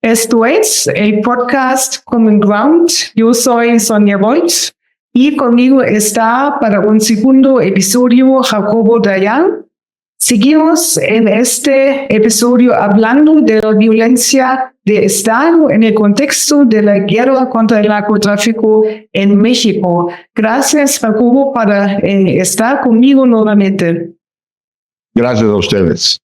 Esto es el podcast Common Ground. Yo soy Sonia Voigt y conmigo está para un segundo episodio Jacobo Dayan. Seguimos en este episodio hablando de la violencia de Estado en el contexto de la guerra contra el narcotráfico en México. Gracias, Jacobo, por estar conmigo nuevamente. Gracias a ustedes.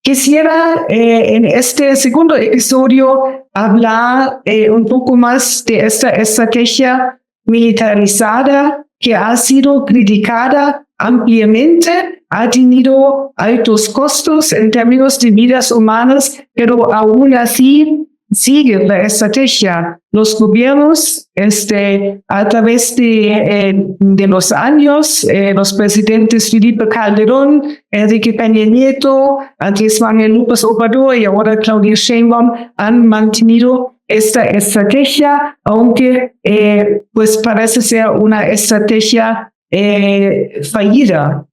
Quisiera en este segundo episodio hablar un poco más de esta estrategia militarizada que ha sido criticada ampliamente, ha tenido altos costos en términos de vidas humanas, pero aún así sigue la estrategia. Los gobiernos, a través de los años, los presidentes Felipe Calderón, Enrique Peña Nieto, Andrés Manuel López Obrador y ahora Claudia Sheinbaum han mantenido esta estrategia, aunque pues parece ser una estrategia fallida.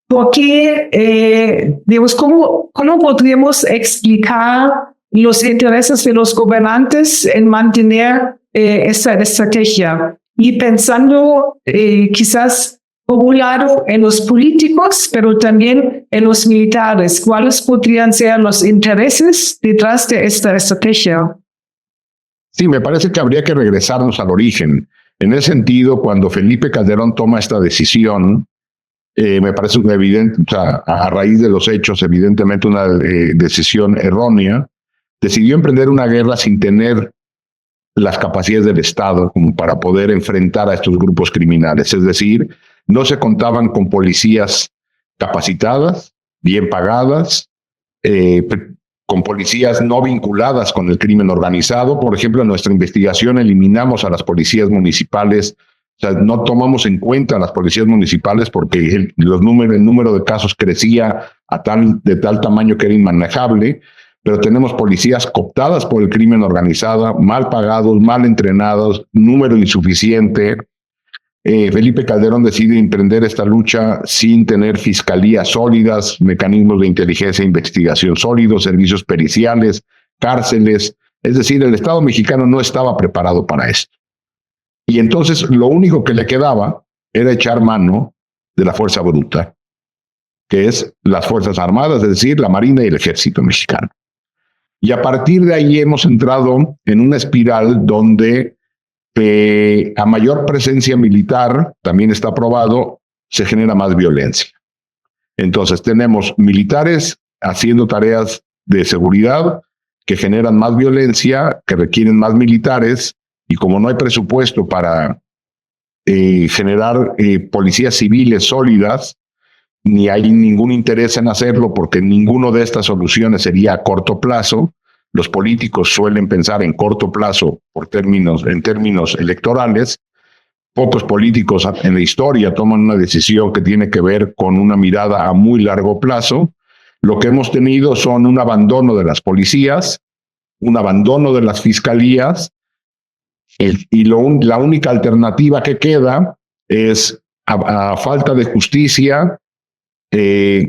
Porque, ¿cómo podríamos explicar los intereses de los gobernantes en mantener esta estrategia? Y pensando quizás por un lado en los políticos, pero también en los militares, ¿cuáles podrían ser los intereses detrás de esta estrategia? Sí, me parece que habría que regresarnos al origen. En ese sentido, cuando Felipe Calderón toma esta decisión, me parece evidente, o sea, a raíz de los hechos, evidentemente una decisión errónea, decidió emprender una guerra sin tener las capacidades del Estado como para poder enfrentar a estos grupos criminales. Es decir, no se contaban con policías capacitadas, bien pagadas, con policías no vinculadas con el crimen organizado. Por ejemplo, en nuestra investigación eliminamos a las policías municipales. O sea, no tomamos en cuenta a las policías municipales porque el número de casos crecía de tal tamaño que era inmanejable, pero tenemos policías cooptadas por el crimen organizado, mal pagados, mal entrenados, número insuficiente. Felipe Calderón decide emprender esta lucha sin tener fiscalías sólidas, mecanismos de inteligencia e investigación sólidos, servicios periciales, cárceles. Es decir, el Estado mexicano no estaba preparado para esto. Y entonces lo único que le quedaba era echar mano de la fuerza bruta, que es las Fuerzas Armadas, es decir, la Marina y el Ejército mexicano. Y a partir de ahí hemos entrado en una espiral donde a mayor presencia militar, también está probado, se genera más violencia. Entonces tenemos militares haciendo tareas de seguridad que generan más violencia, que requieren más militares, y como no hay presupuesto para generar policías civiles sólidas, ni hay ningún interés en hacerlo porque ninguno de estas soluciones sería a corto plazo. Los políticos suelen pensar en corto plazo en términos electorales. Pocos políticos en la historia toman una decisión que tiene que ver con una mirada a muy largo plazo. Lo que hemos tenido son un abandono de las policías, un abandono de las fiscalías, y la única alternativa que queda es, a falta de justicia,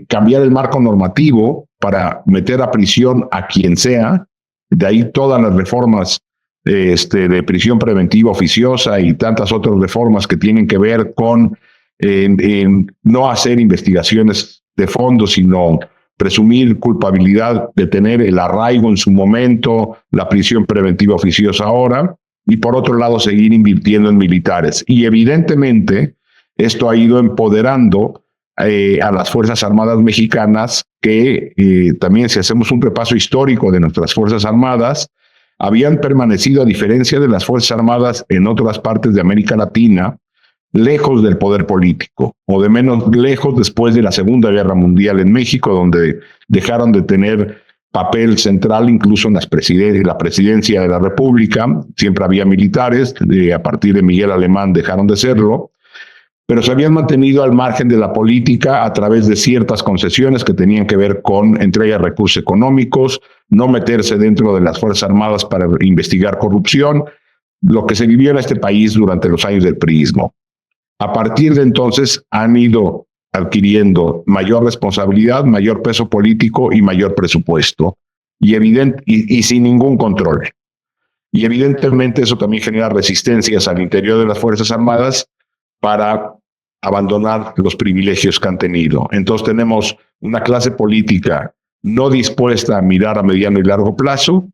cambiar el marco normativo para meter a prisión a quien sea. De ahí todas las reformas de prisión preventiva oficiosa y tantas otras reformas que tienen que ver con no hacer investigaciones de fondo, sino presumir culpabilidad de tener el arraigo en su momento, la prisión preventiva oficiosa ahora, y por otro lado seguir invirtiendo en militares. Y evidentemente esto ha ido empoderando a las Fuerzas Armadas mexicanas, que también, si hacemos un repaso histórico de nuestras Fuerzas Armadas, habían permanecido, a diferencia de las Fuerzas Armadas en otras partes de América Latina, lejos del poder político, o de menos lejos después de la Segunda Guerra Mundial en México, donde dejaron de tener papel central incluso en la presidencia de la República. Siempre había militares, a partir de Miguel Alemán dejaron de serlo, pero se habían mantenido al margen de la política a través de ciertas concesiones que tenían que ver con entrega de recursos económicos, no meterse dentro de las Fuerzas Armadas para investigar corrupción, lo que se vivió en este país durante los años del priismo. A partir de entonces han ido adquiriendo mayor responsabilidad, mayor peso político y mayor presupuesto. y sin ningún control. Y evidentemente eso también genera resistencias al interior de las Fuerzas Armadas para abandonar los privilegios que han tenido. Entonces tenemos una clase política no dispuesta a mirar a mediano y largo plazo,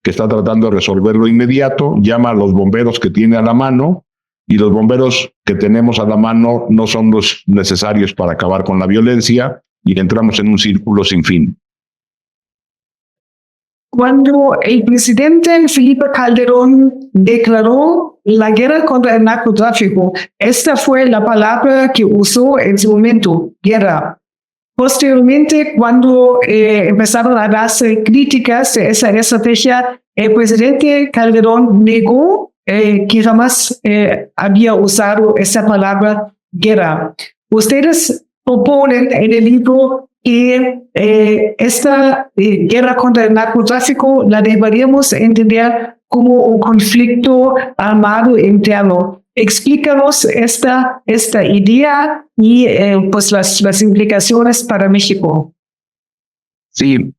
que está tratando de resolver lo inmediato, llama a los bomberos que tiene a la mano, y los bomberos que tenemos a la mano no son los necesarios para acabar con la violencia, y entramos en un círculo sin fin. Cuando el presidente Felipe Calderón declaró la guerra contra el narcotráfico, esta fue la palabra que usó en su momento, guerra. Posteriormente, cuando empezaron a darse críticas de esa estrategia, el presidente Calderón negó que jamás había usado esa palabra guerra. Ustedes proponen en el libro que esta guerra contra el narcotráfico la deberíamos entender como un conflicto armado interno. Explícanos esta idea y pues las implicaciones para México. Sí,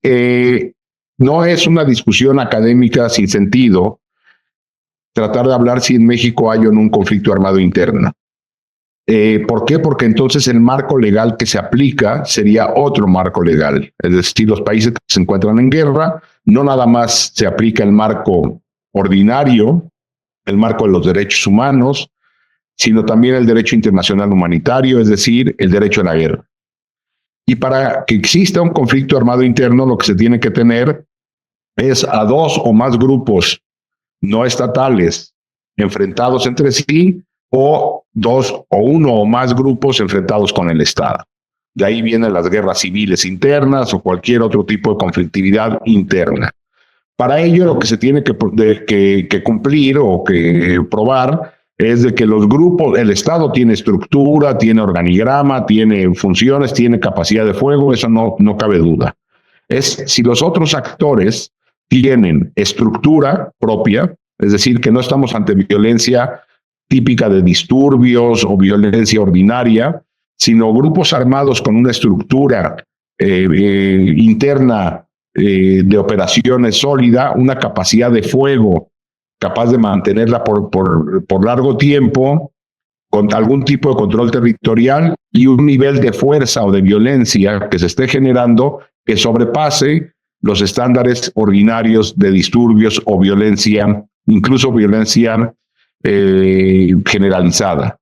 no es una discusión académica sin sentido tratar de hablar si en México hay o no un conflicto armado interno. ¿Por qué? Porque entonces el marco legal que se aplica sería otro marco legal. Es decir, los países que se encuentran en guerra, no nada más se aplica el marco ordinario, el marco de los derechos humanos, sino también el derecho internacional humanitario, es decir, el derecho a la guerra. Y para que exista un conflicto armado interno, lo que se tiene que tener es a dos o más grupos no estatales enfrentados entre sí, o dos o uno o más grupos enfrentados con el Estado. De ahí vienen las guerras civiles internas o cualquier otro tipo de conflictividad interna. Para ello, lo que se tiene que cumplir o que probar es de que los grupos, el Estado tiene estructura, tiene organigrama, tiene funciones, tiene capacidad de fuego, eso no cabe duda. Es si los otros actores tienen estructura propia, es decir, que no estamos ante violencia típica de disturbios o violencia ordinaria, sino grupos armados con una estructura interna de operaciones sólida, una capacidad de fuego capaz de mantenerla por largo tiempo, con algún tipo de control territorial y un nivel de fuerza o de violencia que se esté generando que sobrepase los estándares ordinarios de disturbios o violencia, incluso violencia generalizada.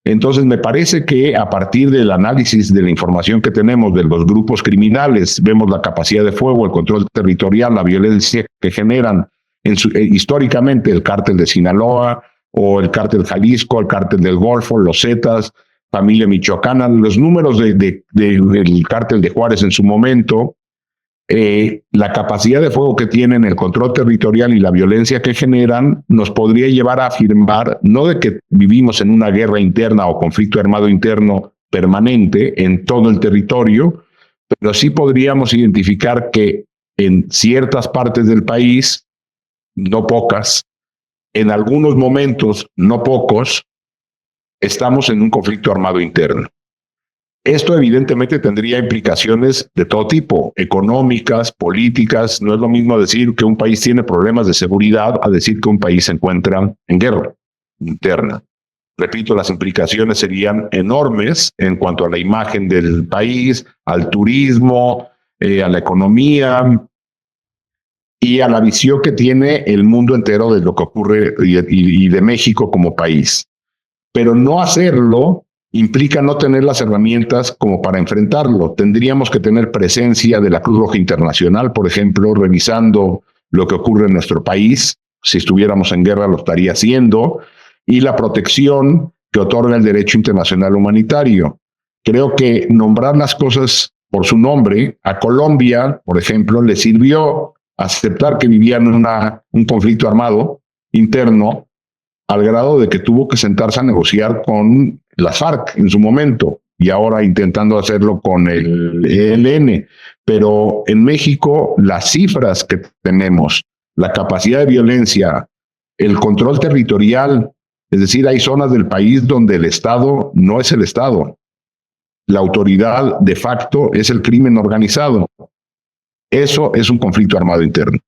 Entonces, me parece que a partir del análisis de la información que tenemos de los grupos criminales, vemos la capacidad de fuego, el control territorial, la violencia que generan históricamente el cártel de Sinaloa o el cártel Jalisco, el cártel del Golfo, los Zetas, familia michoacana, los números del cártel de Juárez en su momento, la capacidad de fuego que tienen, el control territorial y la violencia que generan, nos podría llevar a afirmar, no de que vivimos en una guerra interna o conflicto armado interno permanente en todo el territorio, pero sí podríamos identificar que en ciertas partes del país, no pocas, en algunos momentos, no pocos, estamos en un conflicto armado interno. Esto evidentemente tendría implicaciones de todo tipo, económicas, políticas. No es lo mismo decir que un país tiene problemas de seguridad a decir que un país se encuentra en guerra interna. Repito, las implicaciones serían enormes en cuanto a la imagen del país, al turismo, a la economía y a la visión que tiene el mundo entero de lo que ocurre y de México como país. Pero no hacerlo implica no tener las herramientas como para enfrentarlo. Tendríamos que tener presencia de la Cruz Roja Internacional, por ejemplo, revisando lo que ocurre en nuestro país. Si estuviéramos en guerra lo estaría haciendo. Y la protección que otorga el derecho internacional humanitario. Creo que nombrar las cosas por su nombre, a Colombia, por ejemplo, le sirvió aceptar que vivía en un conflicto armado interno, al grado de que tuvo que sentarse a negociar con las FARC en su momento, y ahora intentando hacerlo con el ELN. Pero en México, las cifras que tenemos, la capacidad de violencia, el control territorial, es decir, hay zonas del país donde el Estado no es el Estado. La autoridad de facto es el crimen organizado. Eso es un conflicto armado interno.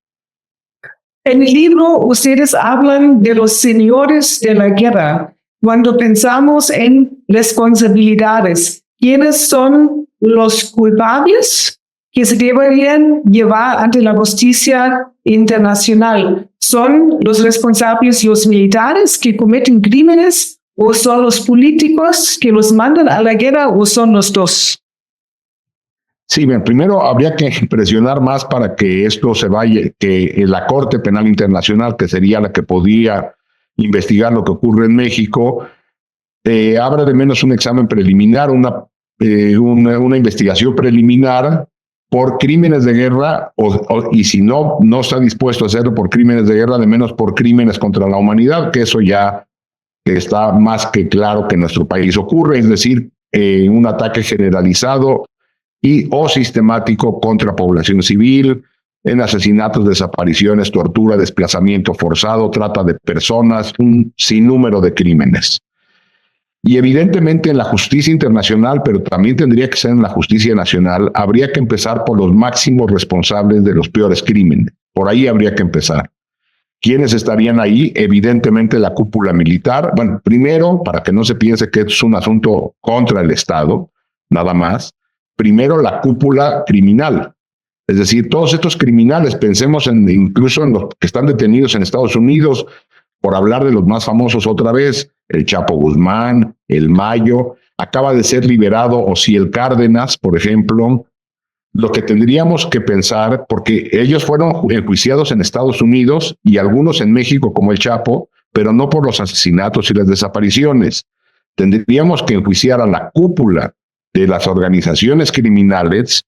En el libro ustedes hablan de los señores de la guerra. Cuando pensamos en responsabilidades, ¿quiénes son los culpables que se deberían llevar ante la justicia internacional? ¿Son los responsables los militares que cometen crímenes o son los políticos que los mandan a la guerra o son los dos? Sí, bien, primero habría que presionar más para que esto se vaya, que la Corte Penal Internacional, que sería la que podría investigar lo que ocurre en México, abra de menos un examen preliminar, una investigación preliminar por crímenes de guerra, y si no está dispuesto a hacerlo por crímenes de guerra, de menos por crímenes contra la humanidad, que eso ya está más que claro que en nuestro país ocurre, es decir, un ataque generalizado o sistemático contra población civil, en asesinatos, desapariciones, tortura, desplazamiento forzado, trata de personas, un sinnúmero de crímenes. Y evidentemente en la justicia internacional, pero también tendría que ser en la justicia nacional, habría que empezar por los máximos responsables de los peores crímenes. Por ahí habría que empezar. ¿Quiénes estarían ahí? Evidentemente la cúpula militar. Bueno, primero, para que no se piense que es un asunto contra el Estado, nada más. Primero, la cúpula criminal. Es decir, todos estos criminales, pensemos incluso en los que están detenidos en Estados Unidos, por hablar de los más famosos otra vez, el Chapo Guzmán, el Mayo, acaba de ser liberado Osiel Cárdenas, por ejemplo. Lo que tendríamos que pensar, porque ellos fueron enjuiciados en Estados Unidos y algunos en México como el Chapo, pero no por los asesinatos y las desapariciones. Tendríamos que enjuiciar a la cúpula de las organizaciones criminales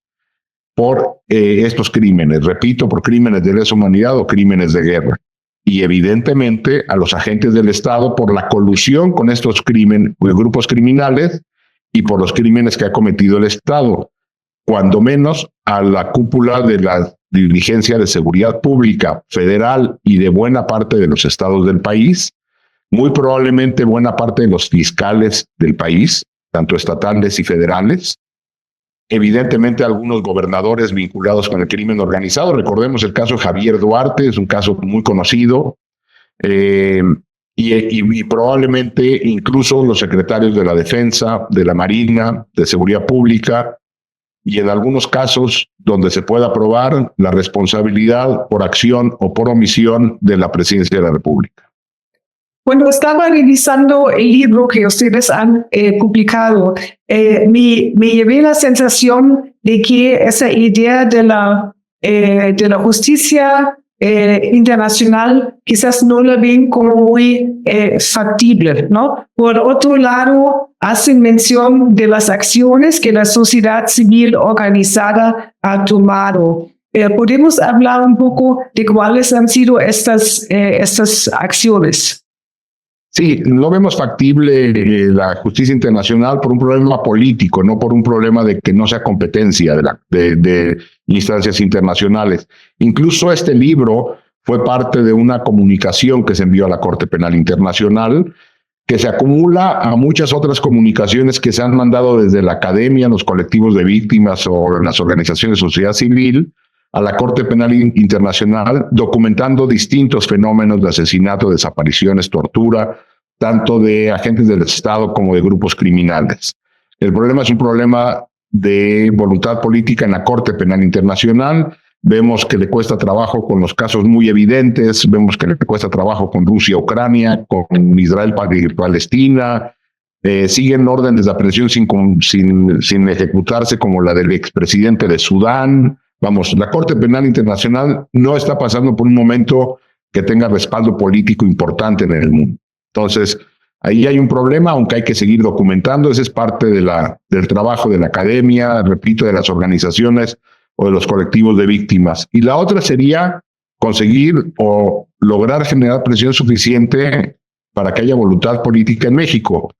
por estos crímenes, repito, por crímenes de lesa humanidad o crímenes de guerra. Y evidentemente a los agentes del Estado por la colusión con estos grupos criminales y por los crímenes que ha cometido el Estado, cuando menos a la cúpula de la diligencia de seguridad pública federal y de buena parte de los estados del país, muy probablemente buena parte de los fiscales del país, tanto estatales y federales, evidentemente algunos gobernadores vinculados con el crimen organizado. Recordemos el caso de Javier Duarte, es un caso muy conocido, y probablemente incluso los secretarios de la Defensa, de la Marina, de Seguridad Pública, y en algunos casos donde se pueda probar la responsabilidad por acción o por omisión de la Presidencia de la República. Cuando estaba revisando el libro que ustedes han publicado, me llevé la sensación de que esa idea de la justicia internacional quizás no la ven como muy factible, ¿no? Por otro lado, hacen mención de las acciones que la sociedad civil organizada ha tomado. ¿Podemos hablar un poco de cuáles han sido estas acciones? Sí, no vemos factible la justicia internacional por un problema político, no por un problema de que no sea competencia de instancias internacionales. Incluso este libro fue parte de una comunicación que se envió a la Corte Penal Internacional, que se acumula a muchas otras comunicaciones que se han mandado desde la academia, los colectivos de víctimas o las organizaciones de sociedad civil, a la Corte Penal Internacional, documentando distintos fenómenos de asesinato, desapariciones, tortura, tanto de agentes del Estado como de grupos criminales. El problema es un problema de voluntad política en la Corte Penal Internacional. Vemos que le cuesta trabajo con los casos muy evidentes, vemos que le cuesta trabajo con Rusia, Ucrania, con Israel, Palestina. Siguen órdenes de aprehensión sin ejecutarse, como la del expresidente de Sudán. Vamos, la Corte Penal Internacional no está pasando por un momento que tenga respaldo político importante en el mundo. Entonces, ahí hay un problema, aunque hay que seguir documentando. Ese es parte del trabajo de la academia, repito, de las organizaciones o de los colectivos de víctimas. Y la otra sería conseguir o lograr generar presión suficiente para que haya voluntad política en México.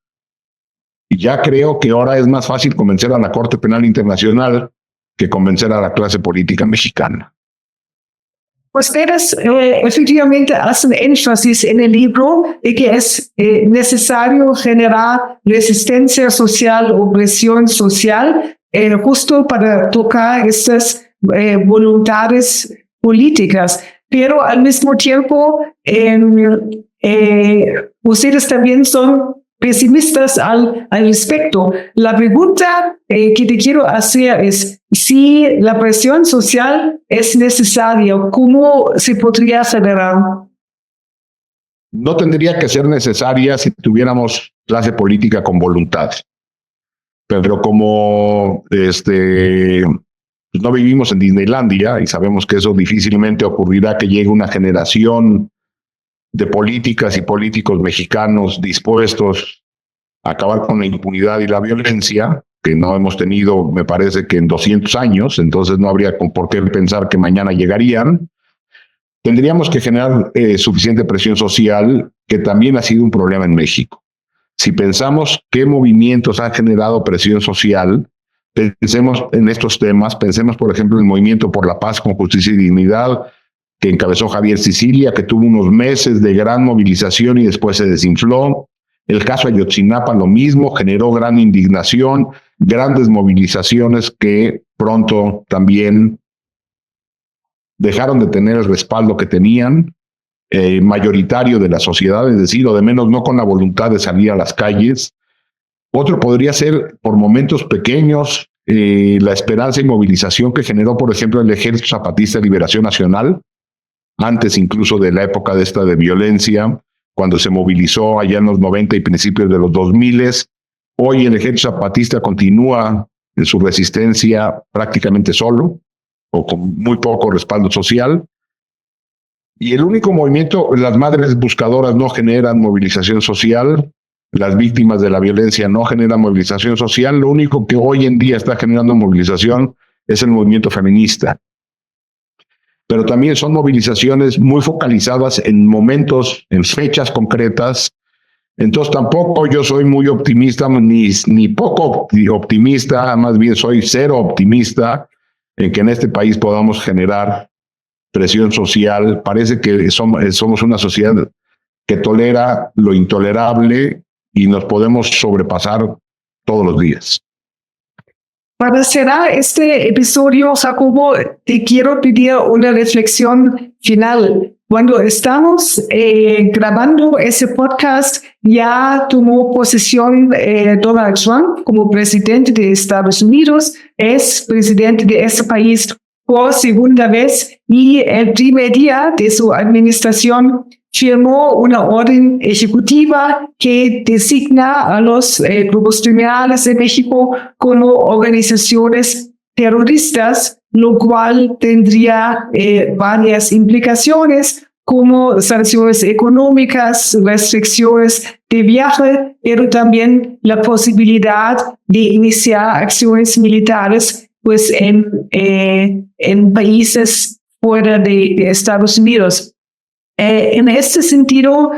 Y ya creo que ahora es más fácil convencer a la Corte Penal Internacional que convencer a la clase política mexicana. Ustedes efectivamente hacen énfasis en el libro de que es necesario generar resistencia social o presión social justo para tocar estas voluntades políticas, pero al mismo tiempo ustedes también son pesimistas al respecto. La pregunta que te quiero hacer es si la presión social es necesaria, ¿cómo se podría acelerar? No tendría que ser necesaria si tuviéramos clase política con voluntad. Pero como pues no vivimos en Disneylandia y sabemos que eso difícilmente ocurrirá, que llegue una generación de políticas y políticos mexicanos dispuestos a acabar con la impunidad y la violencia, que no hemos tenido, me parece que en 200 años, entonces no habría por qué pensar que mañana llegarían. Tendríamos que generar suficiente presión social, que también ha sido un problema en México. Si pensamos qué movimientos han generado presión social, pensemos en estos temas, pensemos, por ejemplo, en el Movimiento por la Paz con Justicia y Dignidad, que encabezó Javier Sicilia, que tuvo unos meses de gran movilización y después se desinfló. El caso Ayotzinapa, lo mismo, generó gran indignación, grandes movilizaciones que pronto también dejaron de tener el respaldo que tenían, mayoritario de la sociedad, es decir, o de menos no con la voluntad de salir a las calles. Otro podría ser, por momentos pequeños, la esperanza y movilización que generó, por ejemplo, el Ejército Zapatista de Liberación Nacional, antes incluso de la época de violencia, cuando se movilizó allá en los 90 y principios de los 2000. Hoy el Ejército Zapatista continúa en su resistencia prácticamente solo, o con muy poco respaldo social. Y el único movimiento, las madres buscadoras no generan movilización social, las víctimas de la violencia no generan movilización social, lo único que hoy en día está generando movilización es el movimiento feminista. Pero también son movilizaciones muy focalizadas en momentos, en fechas concretas. Entonces tampoco yo soy muy optimista, ni poco optimista, más bien soy cero optimista en que en este país podamos generar presión social. Parece que somos una sociedad que tolera lo intolerable y nos podemos sobrepasar todos los días. Para cerrar este episodio, Jacobo, te quiero pedir una reflexión final. Cuando estamos grabando ese podcast, ya tomó posesión Donald Trump como presidente de Estados Unidos, es presidente de ese país por segunda vez y el primer día de su administración firmó una orden ejecutiva que designa a los grupos criminales de México como organizaciones terroristas, lo cual tendría varias implicaciones como sanciones económicas, restricciones de viaje, pero también la posibilidad de iniciar acciones militares pues en países fuera de Estados Unidos. En este sentido,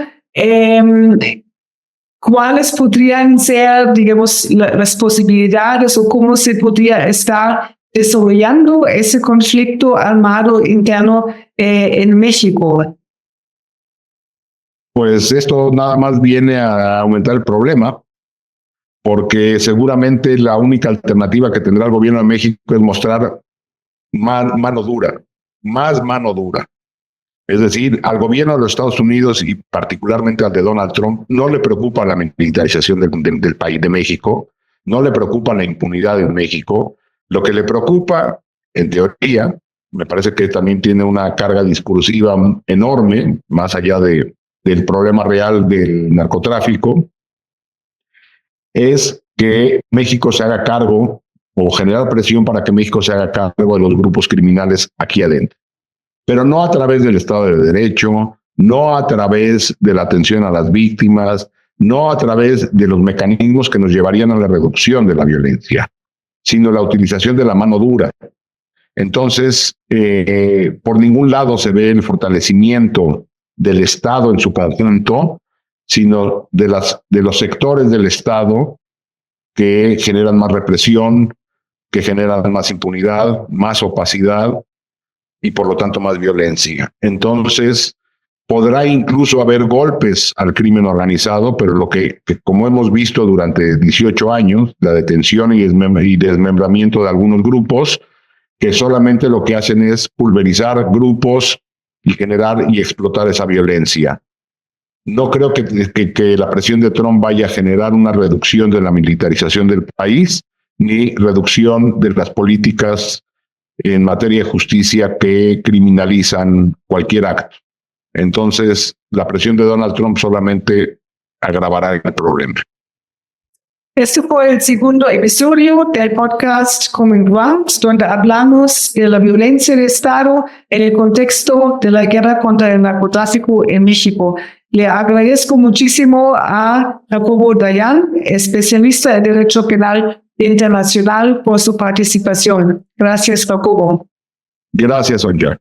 ¿cuáles podrían ser, digamos, las posibilidades o cómo se podría estar desarrollando ese conflicto armado interno en México? Pues esto nada más viene a aumentar el problema, porque seguramente la única alternativa que tendrá el gobierno de México es mostrar más mano dura. Es decir, al gobierno de los Estados Unidos y particularmente al de Donald Trump no le preocupa la militarización del país de México, no le preocupa la impunidad en México. Lo que le preocupa, en teoría, me parece que también tiene una carga discursiva enorme, más allá del problema real del narcotráfico, es que México se haga cargo o generar presión para que México se haga cargo de los grupos criminales aquí adentro. Pero no a través del Estado de Derecho, no a través de la atención a las víctimas, no a través de los mecanismos que nos llevarían a la reducción de la violencia, sino la utilización de la mano dura. Entonces, por ningún lado se ve el fortalecimiento del Estado en su conjunto, sino de los sectores del Estado que generan más represión, que generan más impunidad, más opacidad y por lo tanto más violencia. Entonces, podrá incluso haber golpes al crimen organizado, pero lo que como hemos visto durante 18 años, la detención y desmembramiento de algunos grupos, que solamente lo que hacen es pulverizar grupos y generar y explotar esa violencia. No creo que la presión de Trump vaya a generar una reducción de la militarización del país, ni reducción de las políticas en materia de justicia que criminalizan cualquier acto. Entonces, la presión de Donald Trump solamente agravará el problema. Este fue el segundo episodio del podcast Coming Ground, donde hablamos de la violencia de Estado en el contexto de la guerra contra el narcotráfico en México. Le agradezco muchísimo a Jacobo Dayan, especialista en Derecho Penal Internacional, por su participación. Gracias, Jacobo. Gracias, Onya.